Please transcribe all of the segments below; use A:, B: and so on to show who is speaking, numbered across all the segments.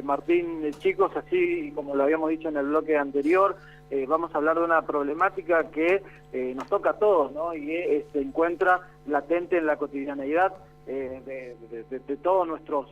A: Martín, chicos, así como lo habíamos dicho en el bloque anterior, vamos a hablar de una problemática que nos toca a todos, ¿no? Y se encuentra latente en la cotidianeidad de todos nuestros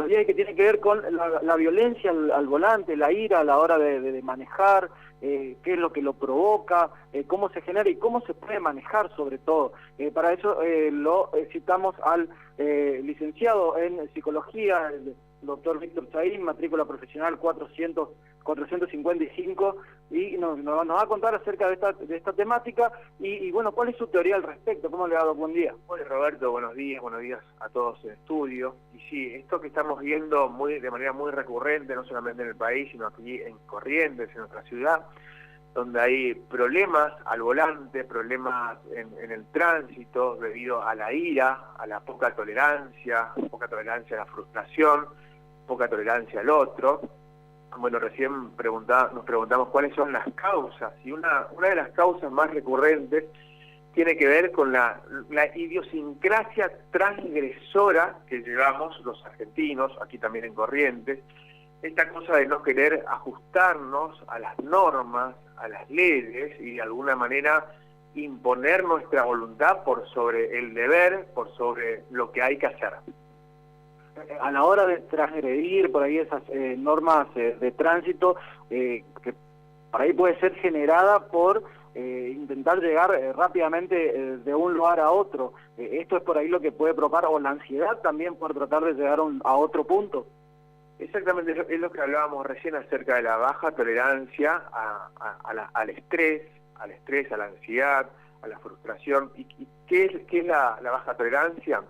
A: días, y que tiene que ver con la violencia al volante, la ira a la hora de manejar, qué es lo que lo provoca, cómo se genera y cómo se puede manejar sobre todo. Para eso lo citamos al licenciado en psicología, el doctor Víctor Chaín, matrícula profesional 455, y nos va a contar acerca de esta temática y bueno, ¿cuál es su teoría al respecto? ¿Cómo le va? Buen día.
B: Hola Roberto, buenos días a todos en estudio. Y sí, esto que estamos viendo de manera muy recurrente, no solamente en el país, sino aquí en Corrientes, en nuestra ciudad, donde hay problemas al volante, problemas en el tránsito debido a la ira, a la poca tolerancia a la frustración, poca tolerancia al otro. Bueno, recién nos preguntamos cuáles son las causas, y una de las causas más recurrentes tiene que ver con la idiosincrasia transgresora que llevamos los argentinos, aquí también en Corrientes, esta cosa de no querer ajustarnos a las normas, a las leyes, y de alguna manera imponer nuestra voluntad por sobre el deber, por sobre lo que hay que hacer.
A: A la hora de transgredir por ahí esas normas de tránsito, que por ahí puede ser generada por intentar llegar rápidamente de un lugar a otro. Esto es por ahí lo que puede provocar, o la ansiedad también por tratar de llegar a otro punto.
B: Exactamente, es lo que hablábamos recién acerca de la baja tolerancia al estrés, a la ansiedad, a la frustración. ¿Y qué es la baja tolerancia?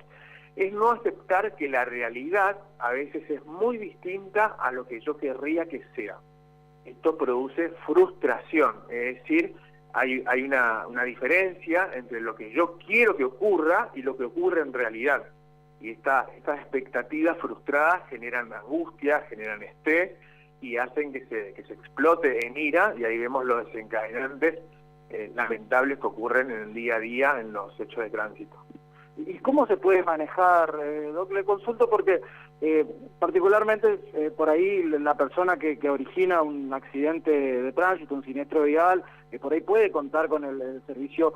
B: Es no aceptar que la realidad a veces es muy distinta a lo que yo querría que sea. Esto produce frustración, es decir, hay una diferencia entre lo que yo quiero que ocurra y lo que ocurre en realidad. Y estas expectativas frustradas generan angustia, generan estrés y hacen que se explote en ira, y ahí vemos los desencadenantes lamentables que ocurren en el día a día en los hechos de tránsito.
A: ¿Y cómo se puede manejar, Doc? Le consulto porque particularmente por ahí la persona que origina un accidente de tránsito, un siniestro vial, por ahí puede contar con el servicio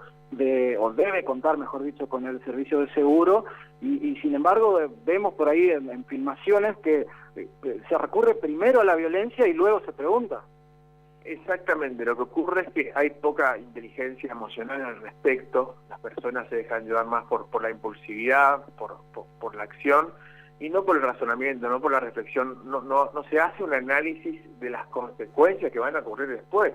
A: o debe contar, mejor dicho, con el servicio de seguro, y sin embargo vemos por ahí en filmaciones que se recurre primero a la violencia y luego se pregunta.
B: Exactamente, lo que ocurre es que hay poca inteligencia emocional al respecto. Las personas se dejan llevar más por la impulsividad, por la acción, y no por el razonamiento, no por la reflexión. No se hace un análisis de las consecuencias que van a ocurrir después.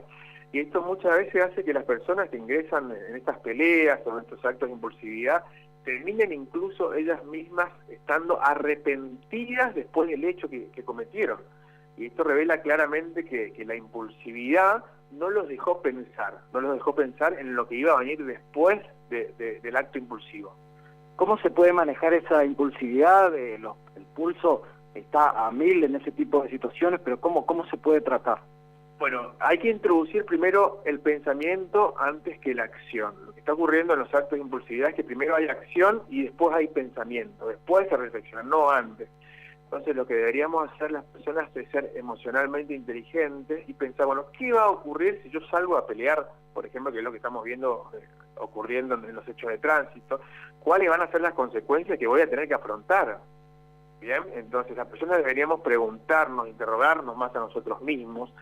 B: Y esto muchas veces hace que las personas que ingresan en estas peleas o en estos actos de impulsividad terminen incluso ellas mismas estando arrepentidas después del hecho que cometieron. Y esto revela claramente que la impulsividad no los dejó pensar en lo que iba a venir después del acto impulsivo.
A: ¿Cómo se puede manejar esa impulsividad? El pulso está a 1000 en ese tipo de situaciones, pero ¿cómo se puede tratar?
B: Bueno, hay que introducir primero el pensamiento antes que la acción. Lo que está ocurriendo en los actos de impulsividad es que primero hay acción y después hay pensamiento, después se reflexiona, no antes. Entonces lo que deberíamos hacer las personas es ser emocionalmente inteligentes y pensar, bueno, ¿qué va a ocurrir si yo salgo a pelear? Por ejemplo, que es lo que estamos viendo ocurriendo en los hechos de tránsito. ¿Cuáles van a ser las consecuencias que voy a tener que afrontar? Bien, entonces las personas deberíamos preguntarnos, interrogarnos más a nosotros mismos,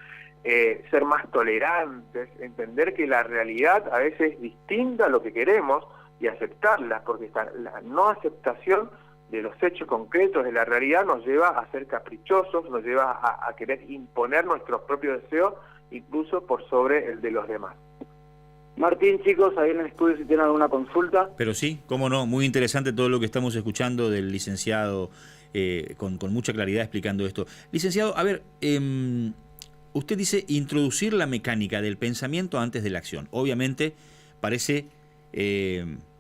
B: ser más tolerantes, entender que la realidad a veces es distinta a lo que queremos y aceptarla, porque la no aceptación de los hechos concretos de la realidad nos lleva a ser caprichosos, nos lleva a querer imponer nuestros propios deseos, incluso por sobre el de los demás.
A: Martín, chicos, ahí en el estudio si tienen alguna consulta.
C: Pero sí, cómo no, muy interesante todo lo que estamos escuchando del licenciado, con mucha claridad explicando esto. Licenciado, a ver, usted dice introducir la mecánica del pensamiento antes de la acción. Obviamente parece,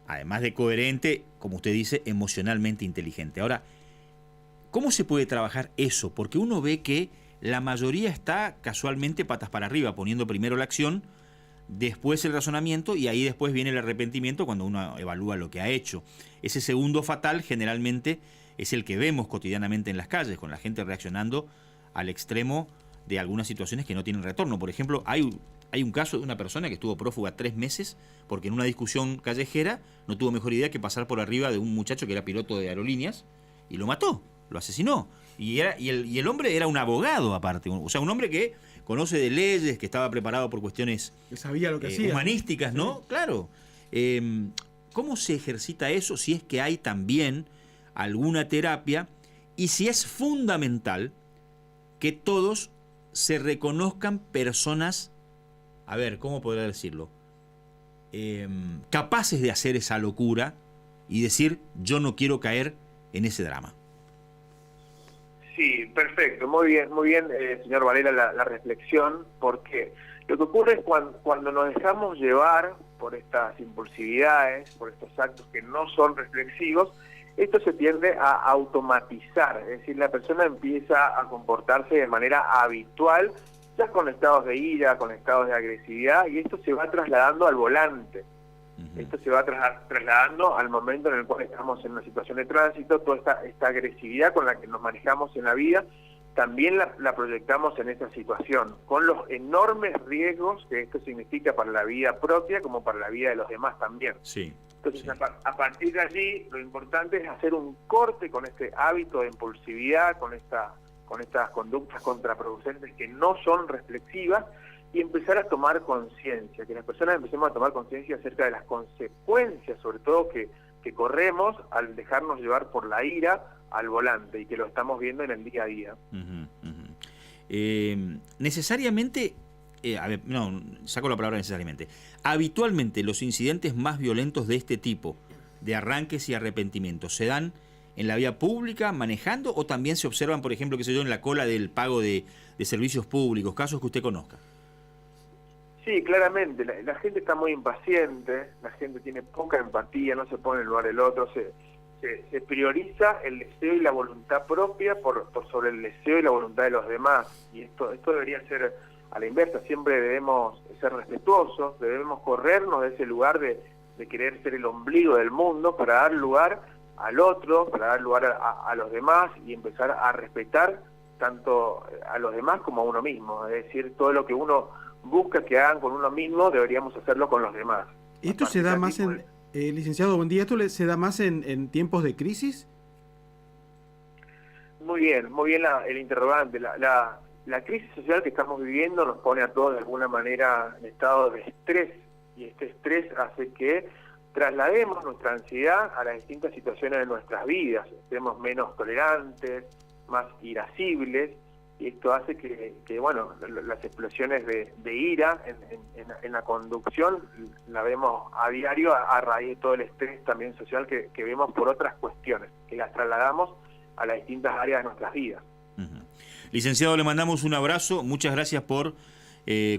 C: además de coherente, como usted dice, emocionalmente inteligente. Ahora, ¿cómo se puede trabajar eso? Porque uno ve que la mayoría está casualmente patas para arriba, poniendo primero la acción, después el razonamiento, y ahí después viene el arrepentimiento cuando uno evalúa lo que ha hecho. Ese segundo fatal generalmente es el que vemos cotidianamente en las calles, con la gente reaccionando al extremo de algunas situaciones que no tienen retorno. Por ejemplo, hay un caso de una persona que estuvo prófuga 3 meses porque en una discusión callejera no tuvo mejor idea que pasar por arriba de un muchacho que era piloto de aerolíneas y lo mató, lo asesinó. Y el hombre era un abogado aparte, o sea, un hombre que conoce de leyes, que estaba preparado por cuestiones
D: que sabía lo que hacía,
C: humanísticas, ¿no? Sí. Claro. ¿Cómo se ejercita eso? Si es que hay también alguna terapia y si es fundamental que todos se reconozcan personas, a ver, ¿cómo podría decirlo? Capaces de hacer esa locura y decir, yo no quiero caer en ese drama.
B: Sí, perfecto, muy bien, señor Varela, la reflexión, porque lo que ocurre es cuando nos dejamos llevar por estas impulsividades, por estos actos que no son reflexivos, esto se tiende a automatizar, es decir, la persona empieza a comportarse de manera habitual, ya con estados de ira, con estados de agresividad, y esto se va trasladando al volante. Esto se va trasladando al momento en el cual estamos en una situación de tránsito, toda esta agresividad con la que nos manejamos en la vida, también la proyectamos en esta situación, con los enormes riesgos que esto significa para la vida propia como para la vida de los demás también.
C: Sí.
B: Entonces, a partir de allí, lo importante es hacer un corte con este hábito de impulsividad, con estas conductas contraproducentes que no son reflexivas, y empezar a tomar conciencia, que las personas empecemos a tomar conciencia acerca de las consecuencias, sobre todo que corremos al dejarnos llevar por la ira al volante, y que lo estamos viendo en el día a día.
C: Necesariamente, saco la palabra necesariamente, habitualmente los incidentes más violentos de este tipo, de arranques y arrepentimientos, ¿se dan en la vía pública manejando o también se observan, por ejemplo, qué sé yo, en la cola del pago de servicios públicos, casos que usted conozca?
B: Sí, claramente, la gente está muy impaciente, la gente tiene poca empatía, no se pone en el lugar del otro, se prioriza el deseo y la voluntad propia por sobre el deseo y la voluntad de los demás, y esto debería ser a la inversa. Siempre debemos ser respetuosos, debemos corrernos de ese lugar de querer ser el ombligo del mundo para dar lugar al otro, para dar lugar a los demás y empezar a respetar tanto a los demás como a uno mismo, es decir, todo lo que uno busca que hagan con uno mismo, deberíamos hacerlo con los demás.
D: ¿Esto se da más en, licenciado, buen día, esto se da más en tiempos de crisis?
B: Muy bien el interrogante. La crisis social que estamos viviendo nos pone a todos de alguna manera en estado de estrés, y este estrés hace que traslademos nuestra ansiedad a las distintas situaciones de nuestras vidas, seamos menos tolerantes, más irascibles, y esto hace que las explosiones de ira en la conducción la vemos a diario a raíz de todo el estrés también social que vemos por otras cuestiones, que las trasladamos a las distintas áreas de nuestras vidas.
C: Licenciado, le mandamos un abrazo, muchas gracias por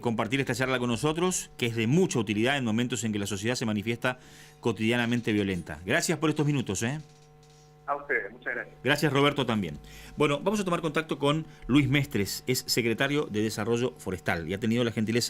C: compartir esta charla con nosotros, que es de mucha utilidad en momentos en que la sociedad se manifiesta cotidianamente violenta. Gracias por estos minutos.
B: A ustedes, muchas gracias.
C: Gracias, Roberto, también. Bueno, vamos a tomar contacto con Luis Mestres, es secretario de Desarrollo Forestal y ha tenido la gentileza